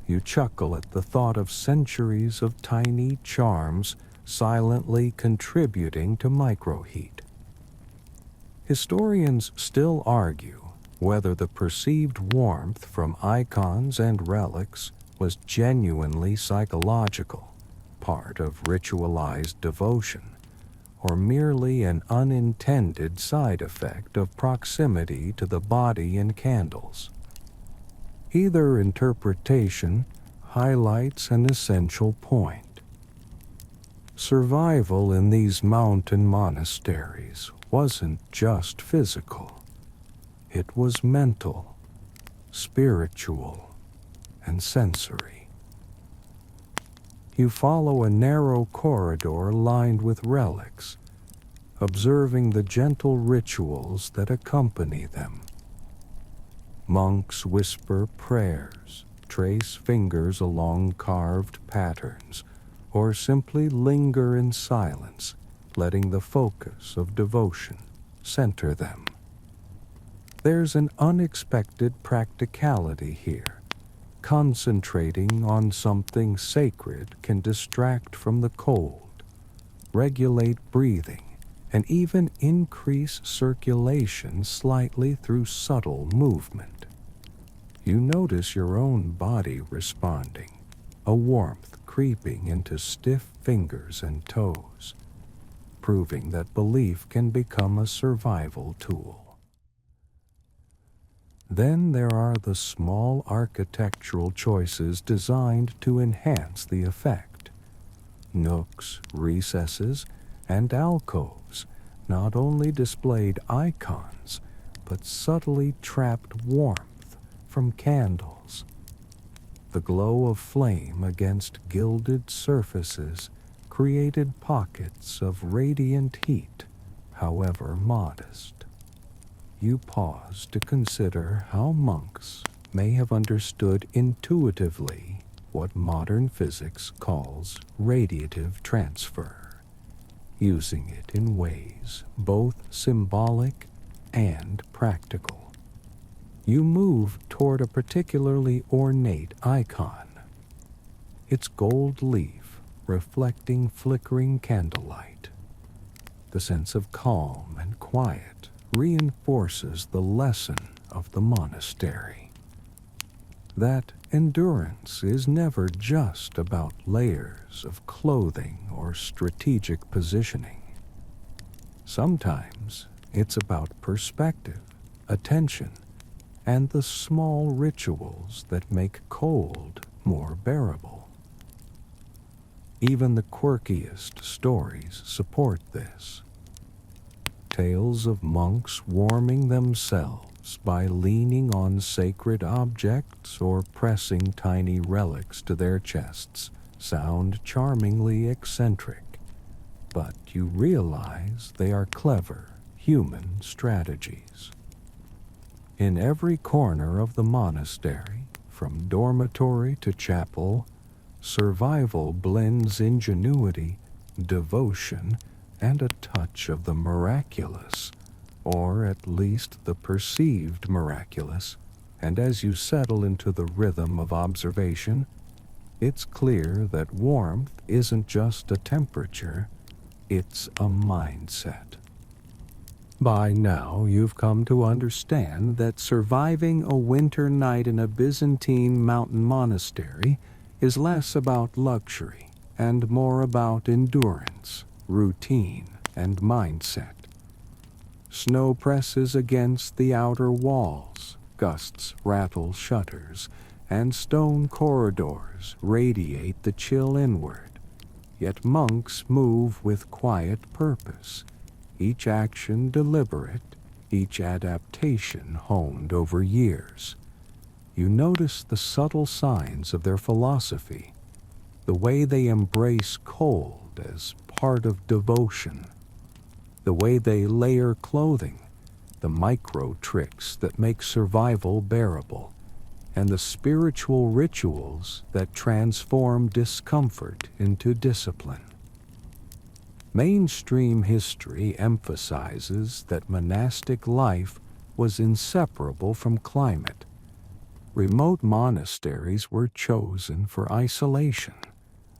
You chuckle at the thought of centuries of tiny charms silently contributing to microheat. Historians still argue whether the perceived warmth from icons and relics was genuinely psychological, part of ritualized devotion, or merely an unintended side effect of proximity to the body in candles. Either interpretation highlights an essential point. Survival in these mountain monasteries wasn't just physical. It was mental, spiritual, and sensory. You follow a narrow corridor lined with relics, observing the gentle rituals that accompany them. Monks whisper prayers, trace fingers along carved patterns, or simply linger in silence, letting the focus of devotion center them. There's an unexpected practicality here. Concentrating on something sacred can distract from the cold, regulate breathing, and even increase circulation slightly through subtle movement. You notice your own body responding, a warmth creeping into stiff fingers and toes, proving that belief can become a survival tool. Then there are the small architectural choices designed to enhance the effect. Nooks, recesses, and alcoves not only displayed icons, but subtly trapped warmth from candles. The glow of flame against gilded surfaces created pockets of radiant heat, however modest. You pause to consider how monks may have understood intuitively what modern physics calls radiative transfer, using it in ways both symbolic and practical. You move toward a particularly ornate icon, its gold leaf reflecting flickering candlelight. The sense of calm and quiet reinforces the lesson of the monastery. That endurance is never just about layers of clothing or strategic positioning. Sometimes it's about perspective, attention, and the small rituals that make cold more bearable. Even the quirkiest stories support this. Tales of monks warming themselves by leaning on sacred objects or pressing tiny relics to their chests sound charmingly eccentric, but you realize they are clever human strategies. In every corner of the monastery, from dormitory to chapel, survival blends ingenuity, devotion, and a touch of the miraculous, or at least the perceived miraculous, and as you settle into the rhythm of observation, it's clear that warmth isn't just a temperature, it's a mindset. By now, you've come to understand that surviving a winter night in a Byzantine mountain monastery is less about luxury and more about endurance, routine, and mindset. Snow presses against the outer walls, gusts rattle shutters, and stone corridors radiate the chill inward. Yet monks move with quiet purpose, each action deliberate, each adaptation honed over years. You notice the subtle signs of their philosophy, the way they embrace cold as part of devotion, the way they layer clothing, the micro tricks that make survival bearable, and the spiritual rituals that transform discomfort into discipline. Mainstream history emphasizes that monastic life was inseparable from climate. Remote monasteries were chosen for isolation,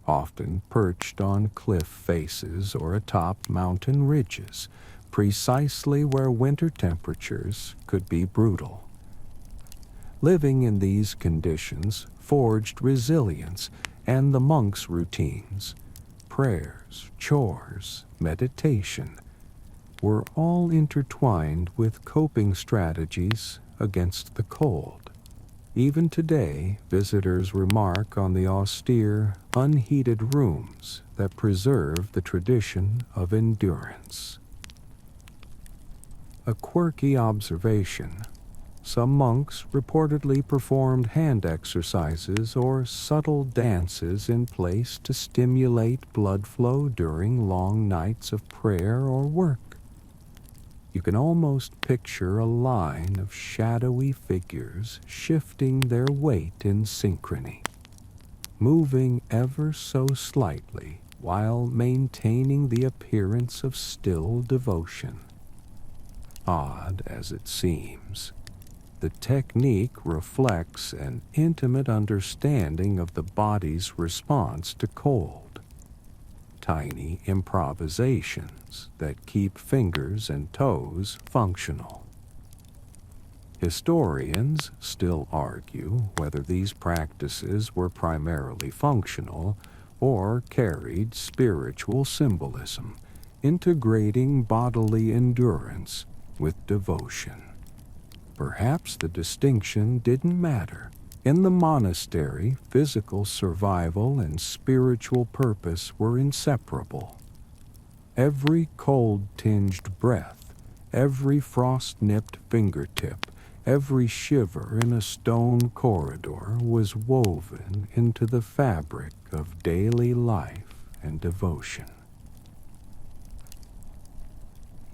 often perched on cliff faces or atop mountain ridges, precisely where winter temperatures could be brutal. Living in these conditions forged resilience, and the monks' routines, prayers, chores, meditation, were all intertwined with coping strategies against the cold. Even today, visitors remark on the austere, unheated rooms that preserve the tradition of endurance. A quirky observation: some monks reportedly performed hand exercises or subtle dances in place to stimulate blood flow during long nights of prayer or work. You can almost picture a line of shadowy figures shifting their weight in synchrony, moving ever so slightly while maintaining the appearance of still devotion. Odd as it seems, the technique reflects an intimate understanding of the body's response to cold. Tiny improvisations that keep fingers and toes functional. Historians still argue whether these practices were primarily functional or carried spiritual symbolism, integrating bodily endurance with devotion. Perhaps the distinction didn't matter. In the monastery, physical survival and spiritual purpose were inseparable. Every cold-tinged breath, every frost-nipped fingertip, every shiver in a stone corridor was woven into the fabric of daily life and devotion.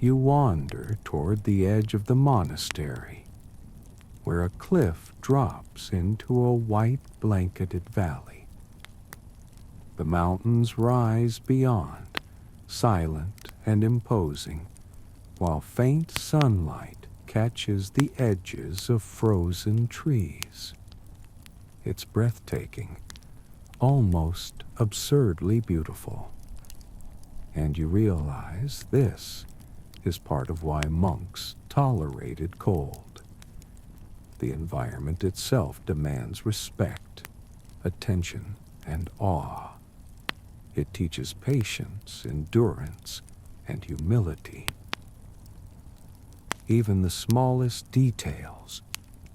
You wander toward the edge of the monastery, where a cliff drops into a white blanketed valley. The mountains rise beyond, silent and imposing, while faint sunlight catches the edges of frozen trees. It's breathtaking, almost absurdly beautiful. And you realize this is part of why monks tolerated cold. The environment itself demands respect, attention, and awe. It teaches patience, endurance, and humility. Even the smallest details,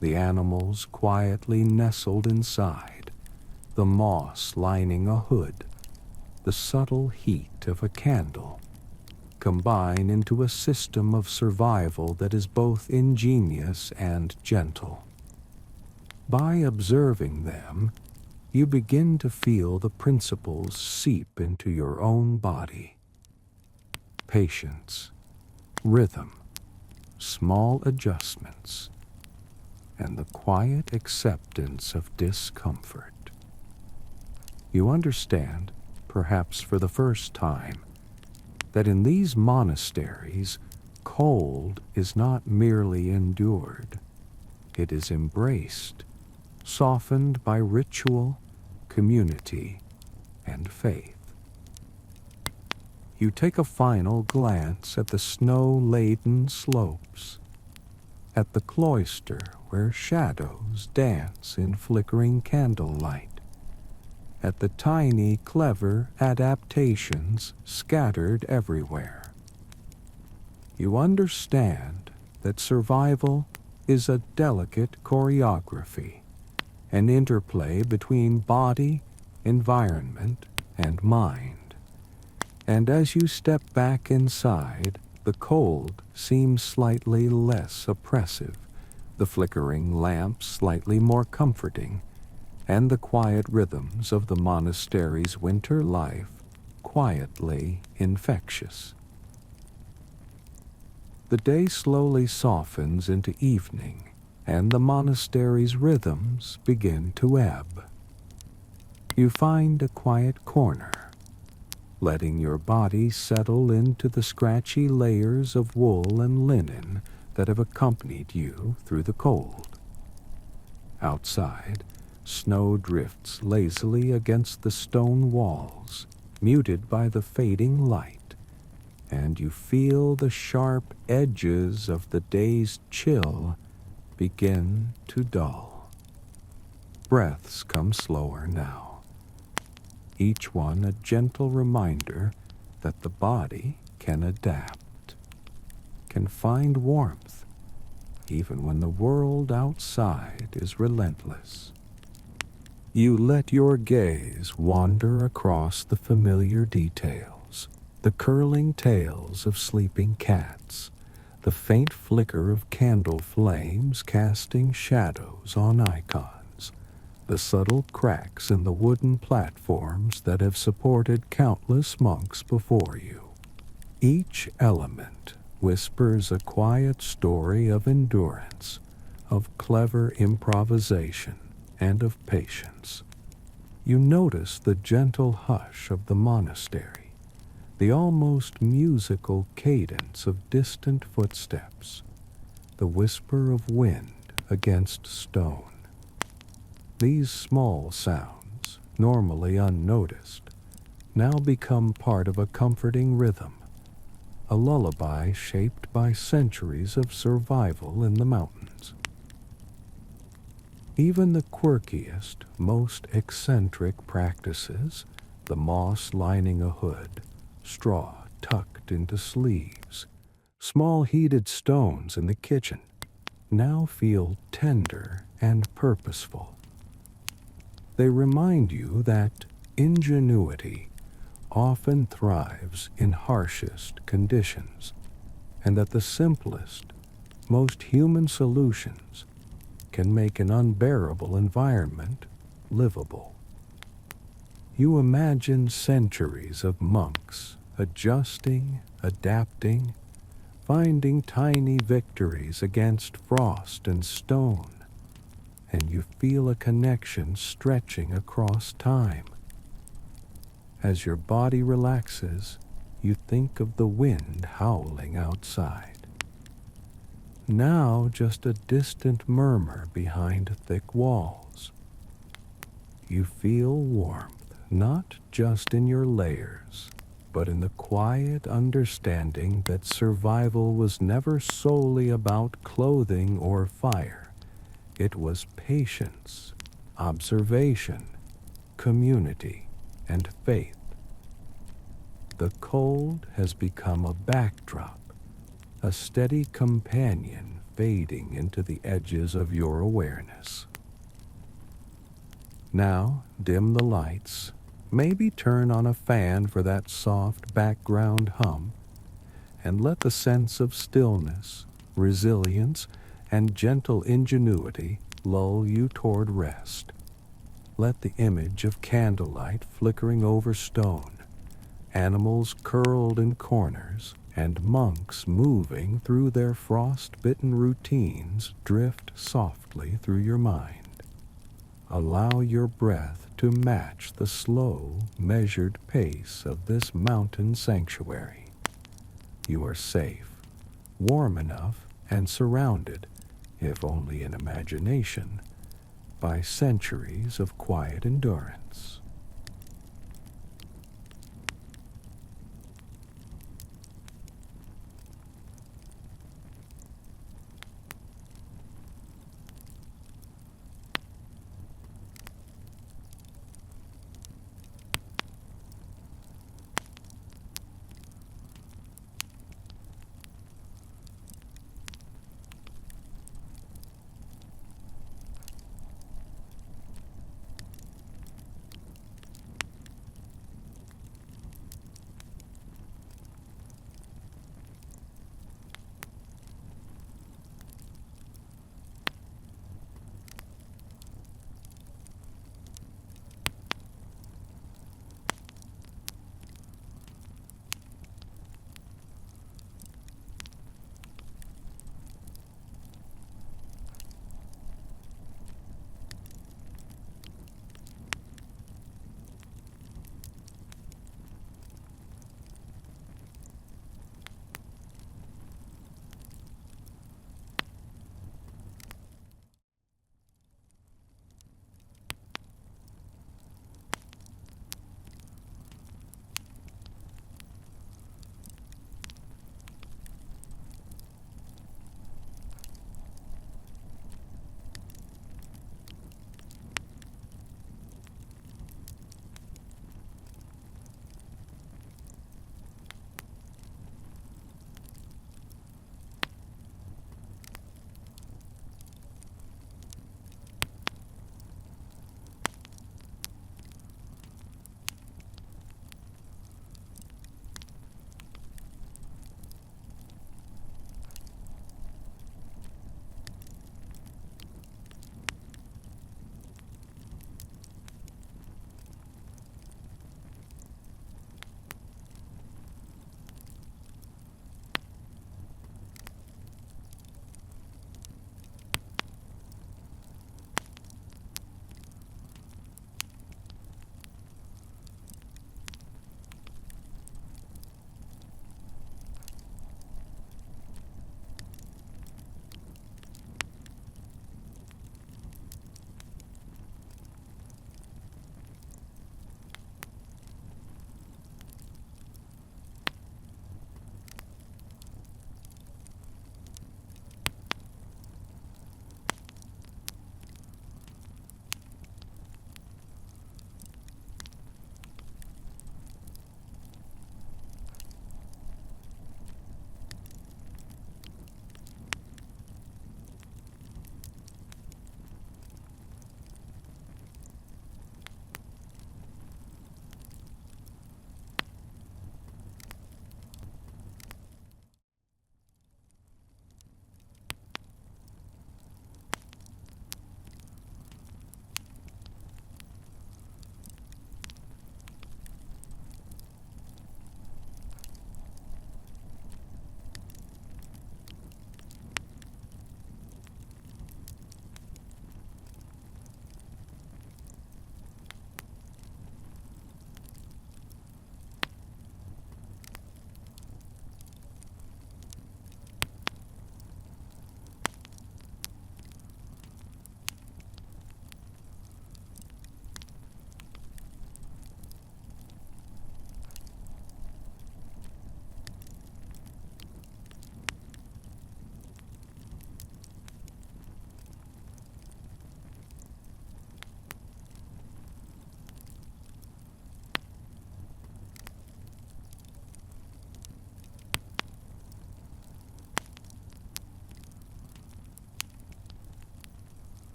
the animals quietly nestled inside, the moss lining a hood, the subtle heat of a candle, combine into a system of survival that is both ingenious and gentle. By observing them, you begin to feel the principles seep into your own body. Patience, rhythm, small adjustments, and the quiet acceptance of discomfort. You understand, perhaps for the first time, that in these monasteries, cold is not merely endured. It is embraced, softened by ritual, community, and faith. You take a final glance at the snow-laden slopes, at the cloister where shadows dance in flickering candlelight, at the tiny, clever adaptations scattered everywhere. You understand that survival is a delicate choreography, an interplay between body, environment, and mind. And as you step back inside, the cold seems slightly less oppressive, the flickering lamps slightly more comforting, and the quiet rhythms of the monastery's winter life quietly infectious. The day slowly softens into evening, and the monastery's rhythms begin to ebb. You find a quiet corner, letting your body settle into the scratchy layers of wool and linen that have accompanied you through the cold. Outside, snow drifts lazily against the stone walls, muted by the fading light, and you feel the sharp edges of the day's chill begin to dull. Breaths come slower now, each one a gentle reminder that the body can adapt, can find warmth, even when the world outside is relentless. You let your gaze wander across the familiar details, the curling tails of sleeping cats, the faint flicker of candle flames casting shadows on icons, the subtle cracks in the wooden platforms that have supported countless monks before you. Each element whispers a quiet story of endurance, of clever improvisation, and of patience. You notice the gentle hush of the monastery, the almost musical cadence of distant footsteps, the whisper of wind against stone. These small sounds, normally unnoticed, now become part of a comforting rhythm, a lullaby shaped by centuries of survival in the mountains. Even the quirkiest, most eccentric practices, the moss lining a hood, straw tucked into sleeves, small heated stones in the kitchen, now feel tender and purposeful. They remind you that ingenuity often thrives in harshest conditions, and that the simplest, most human solutions can make an unbearable environment livable. You imagine centuries of monks adjusting, adapting, finding tiny victories against frost and stone, and you feel a connection stretching across time. As your body relaxes, you think of the wind howling outside. Now just a distant murmur behind thick walls. You feel warmth, not just in your layers, but in the quiet understanding that survival was never solely about clothing or fire. It was patience, observation, community, and faith. The cold has become a backdrop, a steady companion fading into the edges of your awareness. Now, dim the lights, maybe turn on a fan for that soft background hum, and let the sense of stillness, resilience, and gentle ingenuity lull you toward rest. Let the image of candlelight flickering over stone, animals curled in corners, and monks moving through their frost-bitten routines drift softly through your mind. Allow your breath to match the slow, measured pace of this mountain sanctuary. You are safe, warm enough, and surrounded, if only in imagination, by centuries of quiet endurance.